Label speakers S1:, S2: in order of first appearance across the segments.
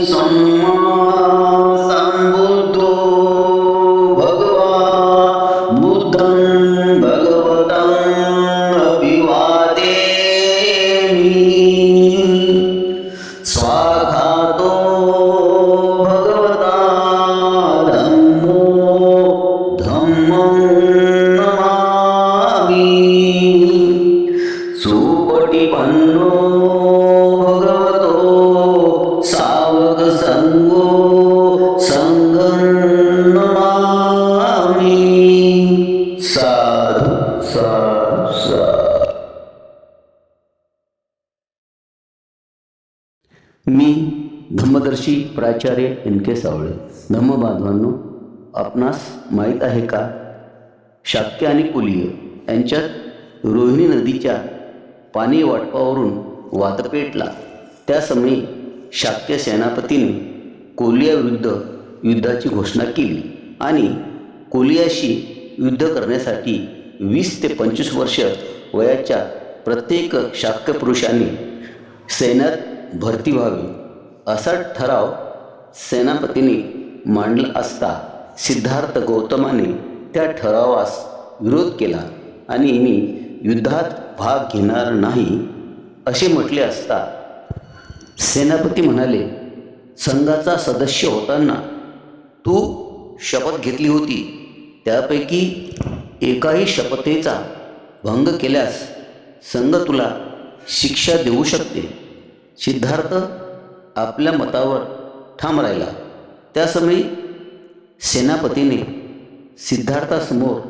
S1: सम्मा सम्बुद्धो भगवान् बुद्धं भगवतं अभिवादेमि। स्वागतो भगवता धम्मो धम्मं नमामि। सुपटिपन्नो भगवतो सावक संगो संगं नमामि। साधु साधु साधु। मी धम्मदर्शी प्राचार्य NK सावळे। धम्मबांधवांनो, आपणास माहीत आहे का, शाक्य आणि कुलीय यांच्यात रोहिणी नदीच्या पाणी वाटपावरून वाद पेटला। त्या समयी शाक्य सेनापतीने कोलियाविरुद्ध युद्धाची घोषणा केली आणि कोलियाशी युद्ध करण्यासाठी 20 ते 25 वर्ष वयाच्या प्रत्येक शाक्य पुरुषांनी सैन्यात भरती व्हावी असा ठराव सेनापतीने मांडला असता सिद्धार्थ गौतमाने त्या ठरावास विरोध केला आणि मी युद्धात भाग घेणार नाही असे म्हटले असता सेनापती म्हणाले, संघाचा सदस्य होताना तू शपथ घेतली होती, त्यापैकी एकाही शपथेचा भंग केल्यास संघ तुला शिक्षा देऊ शकते। सिद्धार्थ आपल्या मतावर ठाम राहिला। त्यासमयी सेनापतीने सिद्धार्थासमोर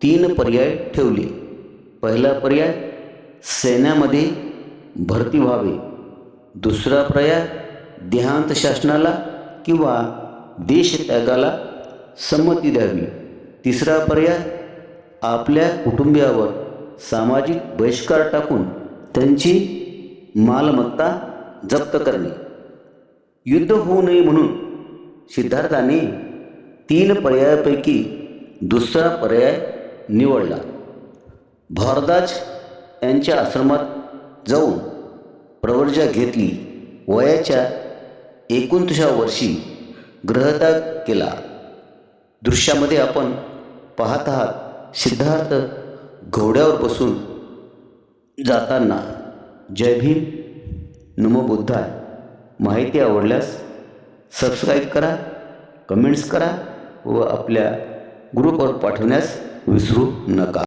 S1: 3 पर्याय ठेवले। पहिला पर्याय सैन्यामध्ये भरती व्हावे, दुसरा पर्याय देहांत शासनाला किंवा देशत्यागाला संमती द्यावी, तिसरा पर्याय आपल्या कुटुंबियावर सामाजिक बहिष्कार टाकून त्यांची मालमत्ता जप्त करणे। युद्ध होऊ नये म्हणून सिद्धार्थाने 3 पर्यायापैकी दुसरा पर्याय निवडला। भारद्वाज यांच्या आश्रमात जाऊन प्रवर्जा घेतली। वयाच्या 29व्या वर्षी गृहत्याग केला। दृश्यामध्ये आपण पाहत आहात सिद्धार्थ घोड्यावर बसून जाताना। जय भीम, नमो बुद्धाय। माहिती आवडल्यास सबस्क्राईब करा, कमेंट्स करा व आपल्या ग्रुपवर पाठवण्यास विसरू नका।